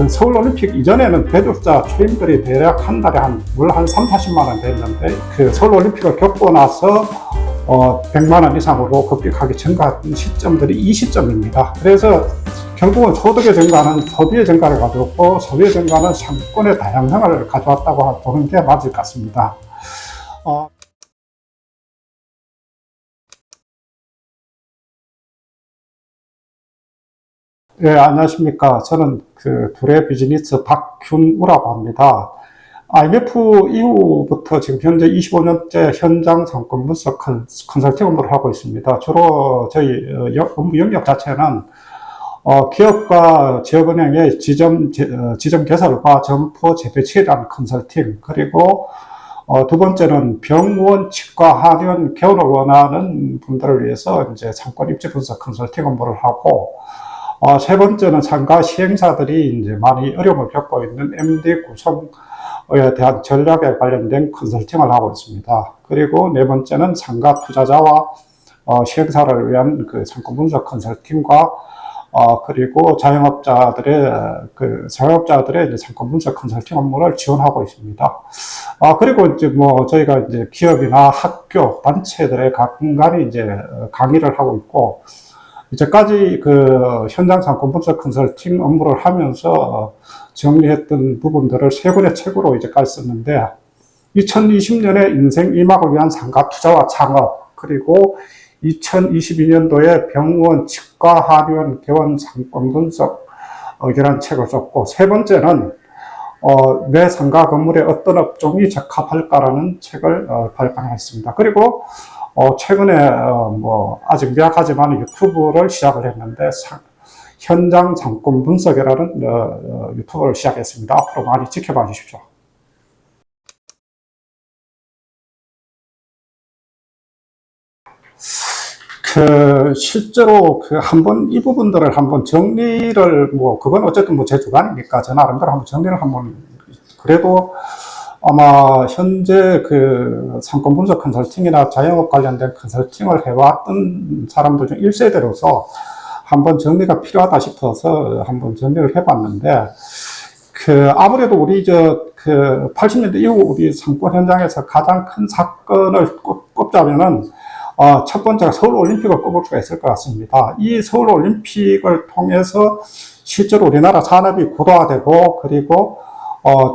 서울올림픽 이전에는 배주자 초임들이 대략 한 달에 물 한 3, 40만 원 됐는데 그 서울올림픽을 겪고 나서 100만 원 이상으로 급격하게 증가한 시점들이 이 시점입니다. 그래서 결국은 소득의 증가는 소비의 증가를 가져왔고 소비의 증가는 상권의 다양성을 가져왔다고 보는 게 맞을 것 같습니다. 네, 안녕하십니까. 저는 둘의 비즈니스 박균우라고 합니다. IMF 이후부터 지금 현재 25년째 현장 상권 분석 컨설팅 업무를 하고 있습니다. 주로 저희 업무 영역 자체는 기업과 지역은행의 지점 개설과 점포 재배치에 대한 컨설팅, 그리고 두 번째는 병원, 치과, 한의원 개원을 원하는 분들을 위해서 이제 상권 입지 분석 컨설팅 업무를 하고, 세 번째는 상가 시행사들이 이제 많이 어려움을 겪고 있는 MD 구성에 대한 전략에 관련된 컨설팅을 하고 있습니다. 그리고 네 번째는 상가 투자자와 시행사를 위한 상권 분석 컨설팅과 그리고 자영업자들의 이제 상권 분석 컨설팅 업무를 지원하고 있습니다. 그리고 이제 저희가 이제 기업이나 학교, 단체들의 간간히 이제 강의를 하고 있고, 이제까지 현장 상권 분석 컨설팅 업무를 하면서 정리했던 부분들을 세 권의 책으로 이제까지 썼는데, 2020년에 인생 2막을 위한 상가 투자와 창업, 그리고 2022년도에 병원, 치과, 한의원, 개원 상권 분석 이라는 책을 썼고, 세 번째는 내 상가 건물에 어떤 업종이 적합할까라는 책을 발간했습니다. 그리고 최근에 아직 미약하지만 유튜브를 시작을 했는데 현장 상권 분석이라는 유튜브를 시작했습니다. 앞으로 많이 지켜봐 주십시오. 실제로 한번 이 부분들을 한번 정리를 그건 어쨌든 제 주관이니까 저 나름대로 한번 정리를 한번, 그래도 아마 현재 상권 분석 컨설팅이나 자영업 관련된 컨설팅을 해왔던 사람들 중 1세대로서 한번 정리가 필요하다 싶어서 한번 정리를 해봤는데, 아무래도 우리 80년대 이후 우리 상권 현장에서 가장 큰 사건을 꼽자면은 첫 번째가 서울올림픽을 꼽을 수가 있을 것 같습니다. 이 서울올림픽을 통해서 실제로 우리나라 산업이 고도화되고, 그리고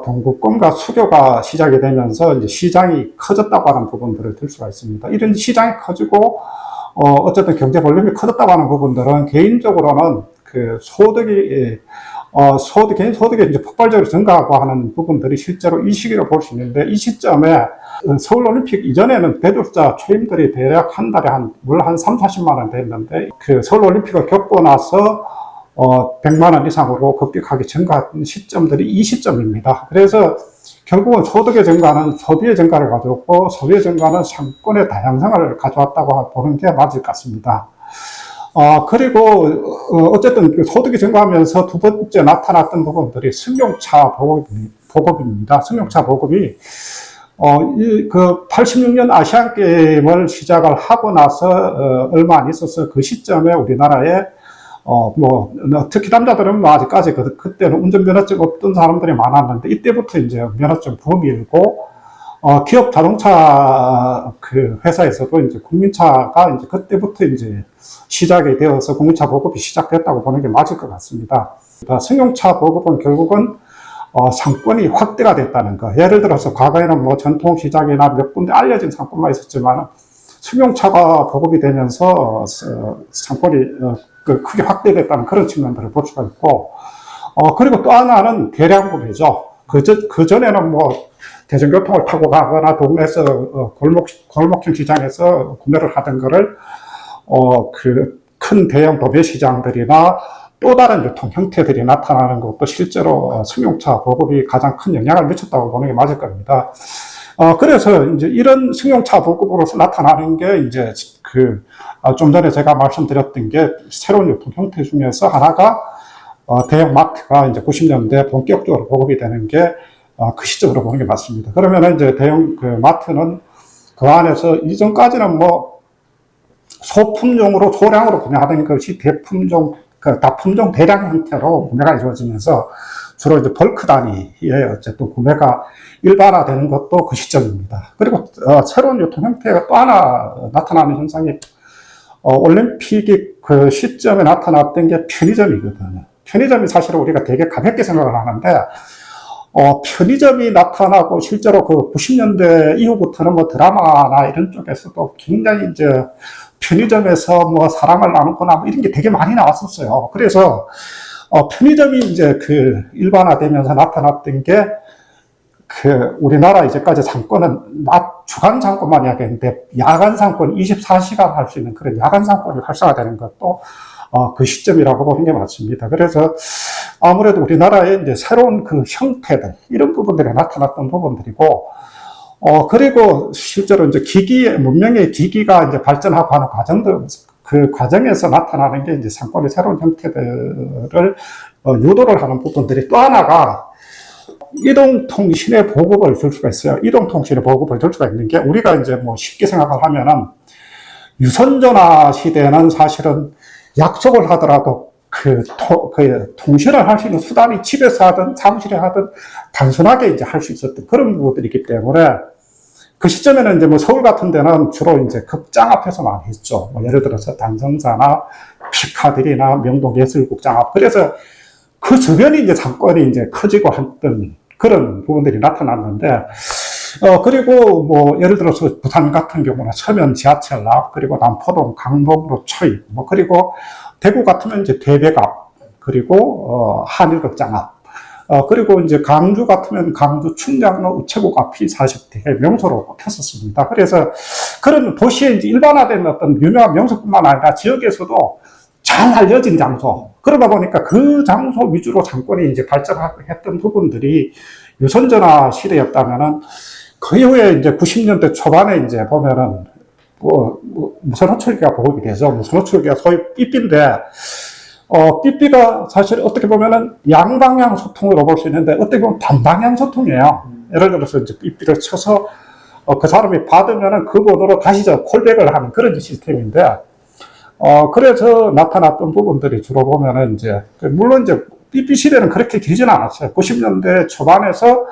동구권과 수교가 시작이 되면서 이제 시장이 커졌다고 하는 부분들을 들 수가 있습니다. 이런 시장이 커지고, 어쨌든 경제 볼륨이 커졌다고 하는 부분들은 개인적으로는 개인 소득이 이제 폭발적으로 증가하고 하는 부분들이 실제로 이 시기로 볼 수 있는데, 이 시점에 서울올림픽 이전에는 배주자 초임들이 대략 한 달에 물 한 3, 40만 원 됐는데, 서울올림픽을 겪고 나서 100만 원 이상으로 급격하게 증가한 시점들이 이 시점입니다. 그래서 결국은 소득의 증가는 소비의 증가를 가져왔고, 소비의 증가는 상권의 다양성을 가져왔다고 보는 게 맞을 것 같습니다. 그리고 어쨌든 소득이 증가하면서 두 번째 나타났던 부분들이 승용차 보급입니다. 승용차 보급이 86년 아시안게임을 시작을 하고 나서 얼마 안 있어서 그 시점에 우리나라에 특히 남자들은 아직까지 그때는 운전면허증 없던 사람들이 많았는데, 이때부터 이제 면허증 붐이 일고, 기업 자동차 회사에서도 이제 국민차가 이제 그때부터 이제 시작이 되어서 국민차 보급이 시작됐다고 보는 게 맞을 것 같습니다. 승용차 보급은 결국은 상권이 확대가 됐다는 거. 예를 들어서 과거에는 전통시장이나 몇 군데 알려진 상권만 있었지만, 승용차가 보급이 되면서 상권이 크게 확대됐다는 그런 측면들을 볼 수가 있고, 그리고 또 하나는 대량 구매죠. 그전에는 대중교통을 타고 가거나 동네에서 골목길 시장에서 구매를 하던 거를 큰 대형 도매 시장들이나 또 다른 유통 형태들이 나타나는 것도 실제로 승용차 보급이 가장 큰 영향을 미쳤다고 보는 게 맞을 겁니다. 그래서 이제 이런 승용차 보급으로서 나타나는 게 이제 좀 전에 제가 말씀드렸던 게 새로운 유통 형태 중에서 하나가 대형 마트가 이제 90년대 본격적으로 보급이 되는 게 그 시점으로 보는 게 맞습니다. 그러면 이제 대형 마트는 그 안에서 이전까지는 소품종으로 소량으로 구매하던 것이 대품종 그 다품종 대량 형태로 구매가 이루어지면서 주로 이제 벌크 단위의 어쨌든 구매가 일반화되는 것도 그 시점입니다. 그리고 새로운 유통 형태가 또 하나 나타나는 현상이 올림픽이 그 시점에 나타났던 게 편의점이거든요. 편의점이 사실은 우리가 되게 가볍게 생각을 하는데 편의점이 나타나고 실제로 그 90년대 이후부터는 뭐 드라마나 이런 쪽에서도 굉장히 이제 편의점에서 뭐 사랑을 나누거나 뭐 이런 게 되게 많이 나왔었어요. 그래서 편의점이 이제 그 일반화되면서 나타났던 게 그 우리나라 이제까지 상권은 낮 주간 상권만 이야기했는데 야간 상권 24시간 할 수 있는 그런 야간 상권이 활성화되는 것도 그 시점이라고 보는 게 맞습니다. 그래서 아무래도 우리나라의 이제 새로운 그 형태들 이런 부분들이 나타났던 부분들이고 그리고 실제로 이제 문명의 기기가 이제 발전하고 하는 과정들 그 과정에서 나타나는 게 이제 상권의 새로운 형태들을 유도를 하는 부분들이 또 하나가 이동통신의 보급을 줄 수가 있어요. 이동통신의 보급을 줄 수가 있는 게 우리가 이제 뭐 쉽게 생각을 하면은 유선전화 시대는 사실은 약속을 하더라도 그 통신을 할 수 있는 수단이 집에서 하든 사무실에 하든 단순하게 이제 할 수 있었던 그런 부분들이기 때문에 그 시점에는 이제 뭐 서울 같은 데는 주로 이제 극장 앞에서 많이 했죠. 뭐 예를 들어서 단성사나 피카디리나 명동예술극장 앞. 그래서 그 주변이 이제 상권이 이제 커지고 했던 그런 부분들이 나타났는데, 그리고 뭐 예를 들어서 부산 같은 경우는 서면 지하철 앞, 그리고 남포동 강북으로 초입, 뭐 그리고 대구 같으면 이제 대백 앞, 그리고 한일극장 앞, 그리고 이제 강주 같으면 강주 충장로 우체국 앞이 사실 되게 명소로 꼽혔었습니다. 그래서 그런 도시에 이제 일반화된 어떤 유명한 명소뿐만 아니라 지역에서도 잘 알려진 장소. 그러다 보니까 그 장소 위주로 상권이 이제 발전했던 부분들이 유선전화 시대였다면은 그 이후에 이제 90년대 초반에 이제 보면은 무선 호출기가 보급이 되죠. 무선 호출기가 소위 삐삐인데, 삐삐가 사실 어떻게 보면은 양방향 소통으로 볼 수 있는데 어떻게 보면 단방향 소통이에요. 예를 들어서 이제 삐삐를 쳐서 그 사람이 받으면은 그 번호로 다시 콜백을 하는 그런 시스템인데, 그래서 나타났던 부분들이 주로 보면은 이제, 물론 이제 삐삐 시대는 그렇게 길지는 않았어요. 90년대 초반에서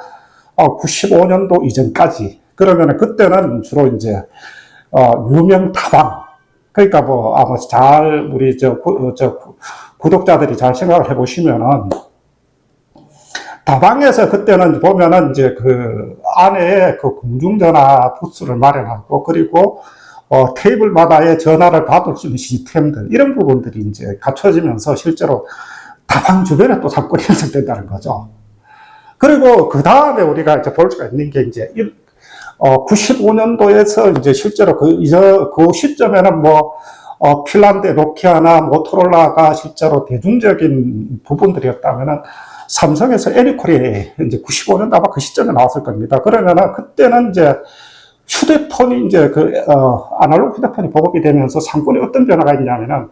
95년도 이전까지. 그러면은 그때는 주로 이제, 유명 다방. 그러니까 뭐, 아마 우리 구독자들이 잘 생각을 해보시면은, 다방에서 그때는 보면은 이제 그 안에 그 공중전화 부스를 마련하고, 그리고 테이블마다의 전화를 받을 수 있는 시스템들, 이런 부분들이 이제 갖춰지면서 실제로 다방 주변에 또 상권이 형성된다는 거죠. 그리고 그 다음에 우리가 이제 볼 수가 있는 게 이제 95년도에서 이제 실제로 그 시점에는 뭐 핀란드 노키아나 모토로라가 실제로 대중적인 부분들이었다면은 삼성에서 애니콜이 이제 95년도 아마 그 시점에 나왔을 겁니다. 그러면은 그때는 이제 휴대폰이 이제 아날로그 휴대폰이 보급이 되면서 상권에 어떤 변화가 있냐면은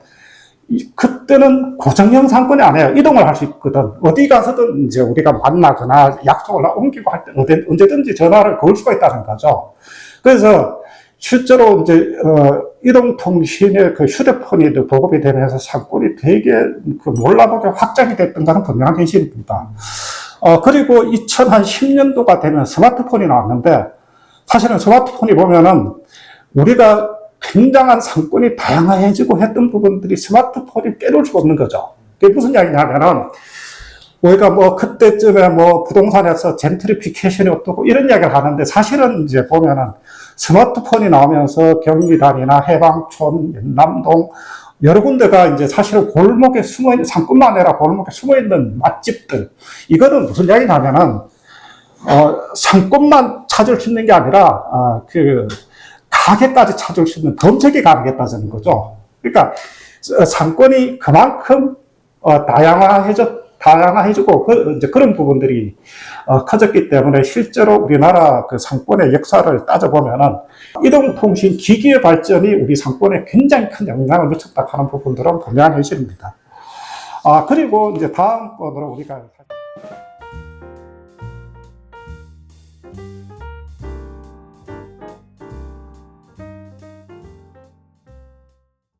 그때는 고정형 상권이 아니에요. 이동을 할 수 있거든. 어디 가서든 이제 우리가 만나거나 약속을 옮기고 할 때 언제든지 전화를 걸 수가 있다는 거죠. 그래서 실제로 이제 이동통신의 그 휴대폰이 보급이 되면서 상권이 되게 몰라보게 확장이 됐던 것은 분명한 현실입니다. 그리고 2010년도가 되면 스마트폰이 나왔는데, 사실은 스마트폰이 보면은 우리가 굉장한 상권이 다양해지고 했던 부분들이 스마트폰이 빼놓을 수가 없는 거죠. 그게 무슨 이야기냐면은, 우리가 뭐 그때쯤에 뭐 부동산에서 젠트리피케이션이 어떻고 이런 이야기를 하는데, 사실은 이제 보면은 스마트폰이 나오면서 경기단이나 해방촌, 연남동, 여러 군데가 이제 사실은 골목에 숨어있는, 상권만 아니라 골목에 숨어있는 맛집들. 이거는 무슨 이야기냐면은, 상권만 찾을 수 있는 게 아니라, 가게까지 찾을 수 있는 검색이 가능했다는 거죠. 그러니까, 상권이 그만큼, 다양화해지고, 이제 그런 부분들이, 커졌기 때문에 실제로 우리나라 그 상권의 역사를 따져보면은, 이동통신 기기의 발전이 우리 상권에 굉장히 큰 영향을 미쳤다 하는 부분들은 분명한 현실입니다. 그리고 이제 다음번으로 우리가